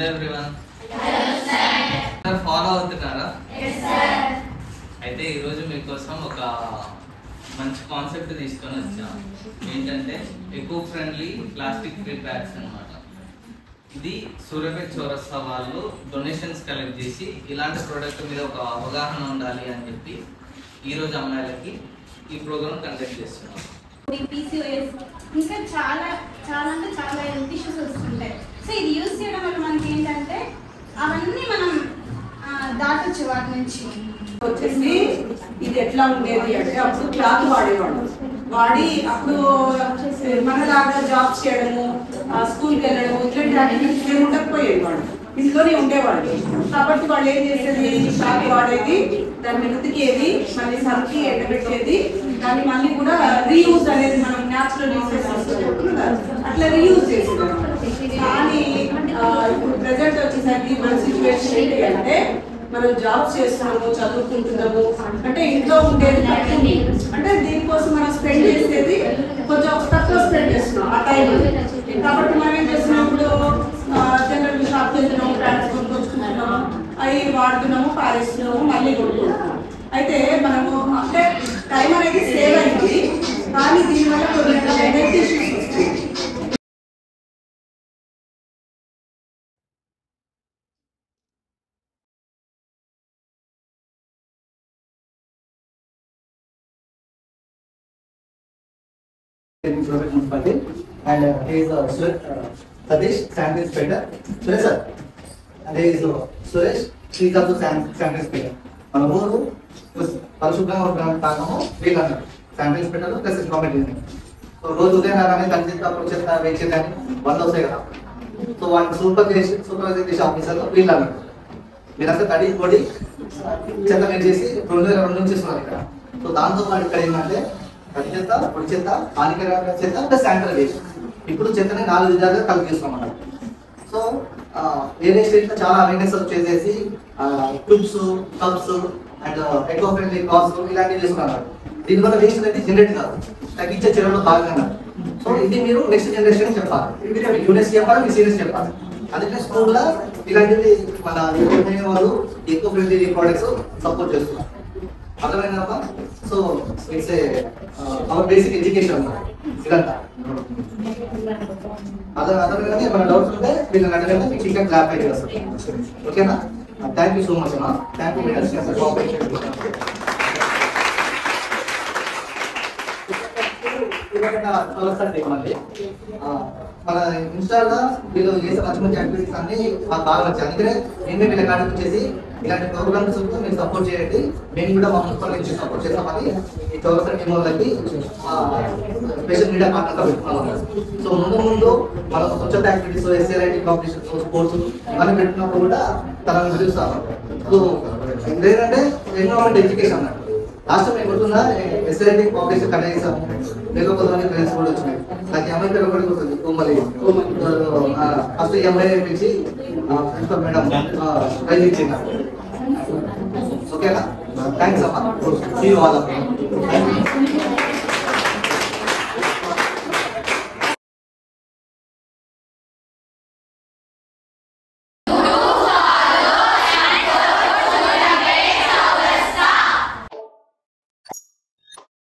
everyone. Follow అవుతున్నారా? అయితే ఈరోజు మీకోసం ఒక మంచి కాన్సెప్ట్ తీసుకొని వచ్చాం. ఏంటంటే eco friendly plastic free bags అన్నమాట. ఇది సూర్యాపేట చౌరస్తా వాళ్ళు డొనేషన్స్ కలెక్ట్ చేసి ఇలాంటి ప్రోడక్ట్ మీద ఒక అవగాహన ఉండాలి అని చెప్పి ఈరోజు అమ్మాయిలకి ఈ ప్రోగ్రామ్ కండక్ట్ చేస్తున్నాం. పీసీఓఎస్ ఇంకా చాలా అంటే చాలా హెల్త్ ఇష్యూస్ వస్తుంటాయి. సో ఇది యూజ్ చేయడం వల్ల మనకి ఏంటంటే అవన్నీ మనం దాటొచ్చు వాటి నుంచి. వచ్చేసి ఇది ఎట్లా ఉండేది అంటే అప్పుడు క్లాత్ వాడేవాడు, వాడి అప్పుడు మనలాగా జాబ్స్ చేయడము, స్కూల్కి వెళ్ళడము ఇట్లాంటి యాక్టివిటీస్ ఏమి ఉండకపోయేది. వాడు ఇంట్లోనే ఉండేవాడు కాబట్టి వాళ్ళు ఏం చేసేది, క్లాత్ వాడేది, దాన్ని ఉతికేది, మళ్ళీ సరికి ఎండబెట్టేది, దాన్ని మళ్ళీ కూడా రీయూజ్ అనేది మనం న్యాచురల్ రీసోర్సెస్ అట్లా రీయూజ్ చేసేది అనమాట. కానీ ఇప్పుడు ప్రెసెంట్ వచ్చేసరికి మన సిచ్యువేషన్ ఏంటి అంటే మనం జాబ్స్ చేస్తున్నాము, చదువుకుంటున్నాము, అంటే ఇంట్లో ఉండేది అంటే దీనికోసం మనం స్పెండ్ చేసేది కొంచెం తక్కువ స్పెండ్ చేస్తున్నాం ఆ టైంలో. కాబట్టి మనం ఏం చేస్తున్నాము, జనరల్ షాప్ వెళ్తున్నాము, ప్యాడ్స్ కొనుక్కొచ్చుకుంటున్నాము, అవి వాడుతున్నాము, పారేస్తున్నాము, మళ్ళీ కొనుక్కుంటున్నాము. అయితే మనము అంటే టైం అనేది సేవ్ అయింది, కానీ దీనివల్ల కొన్ని హెల్త్ ఇష్యూస్ వస్తాయి. And he is Sadish, Sanitary Inspector. Suresh sir, and he is Suresh, he is also Sanitary Inspector. మన ఊరు పరిశుభ్రంగా ఉండడానికి కారణము వీళ్ళన్నారు, sanitary inspector plus government engineer. So రోజు ఉదయం రాగానే తన చెత్త పొడి చెత్త వేచే కానీ వంద వస్తాయి కదా. సో వాటిని సూపర్వైజర్ చేసే ఆఫీసర్లు వీళ్ళన్నారు. మీరంతా తడి పొడి చెత్త వేట్ చేసి 2 నుంచి ఇస్తున్నారు ఇక్కడ. సో దాంతో పాటు ఇక్కడ ఏంటంటే తడి చెత్త, పొడి చెత్త, హానికరమైన చెత్త ప్లస్ శానిటరీ వేస్ట్. ఇప్పుడు చెత్తని 4 విధాలుగా కలిపి చేస్తున్నాం అన్నమాట. సో వేరే స్టేట్లో చాలా అవేర్నెస్ చేసేసి tubes, cups and eco friendly clothes ఇలాంటివి చేస్తున్నారు. దీనివల్ల వేస్ట్ అనేది జనరేట్ కాదు, తగ్గించే చర్యలో భాగంగా. సో ఇది మీరు నెక్స్ట్ జనరేషన్ చెప్పాలి, యూనిట్స్ చెప్పాలి, మీ సీనియర్స్ చెప్పాలి. అందుకనే స్కూల్లో ఇలాంటివి మన వాళ్ళు ఎకో ఫ్రెండ్లీ ప్రోడక్ట్స్ సపోర్ట్ చేస్తున్నారు. అర్థమైందమ్మా? So it's our basic education ఇదంతా. అర్థమైందని మన డౌట్స్ ఉంటే వీళ్ళని అడగండి, మీకు ఇంకా క్లారిఫై చేస్తాం. ఓకేనా? థ్యాంక్ యూ సో మచ్ అమ్మా. థ్యాంక్ యూ మీరు కోఆపరేషన్. మన ఇన్స్టాలో వీళ్ళు చేసే మంచి యాక్టివిటీస్ అన్ని మాకు బాగా నచ్చాయి. అందుకనే మేము వీళ్ళ కాడికి వచ్చేసి ఇలాంటి ప్రోగ్రామ్స్ మీరు సపోర్ట్ చేయండి. మేము కూడా మా మున్సిపల్ నుంచి సపోర్ట్ చేస్తామని ఈ చౌరస్తా టీం వాళ్ళకి స్పెషల్ మీడియా పార్ట్నర్గా పెట్టుకున్నాం. సో ముందు మనం స్వచ్ఛత యాక్టివిటీస్, ఎస్ఏఐటీ కాంపిటీషన్స్, స్పోర్ట్స్ ఇవన్నీ పెట్టినప్పుడు కూడా తనని పిలుస్తాము. సో ఇదేంటంటే ఎన్విరాన్మెంట్ ఎడ్యుకేషన్ అన్నట్టు. లాస్ట్ మేము గుర్తున్నా ఎస్ఐటీ కాంపిటీషన్ కండక్ట్ చేసాము. మీకు కొంతమంది ఫ్రెండ్స్ కూడా వచ్చినాయి. నాకు ఎంఐ పేరు కూడా గుర్తుంది, కోమలి. ఫస్ట్ ఎంఐ పిలిచి ప్రిన్సిపల్ మేడం ప్రైజ్ ఇచ్చింది. ఓకేనా? థ్యాంక్స్ అమ్మా.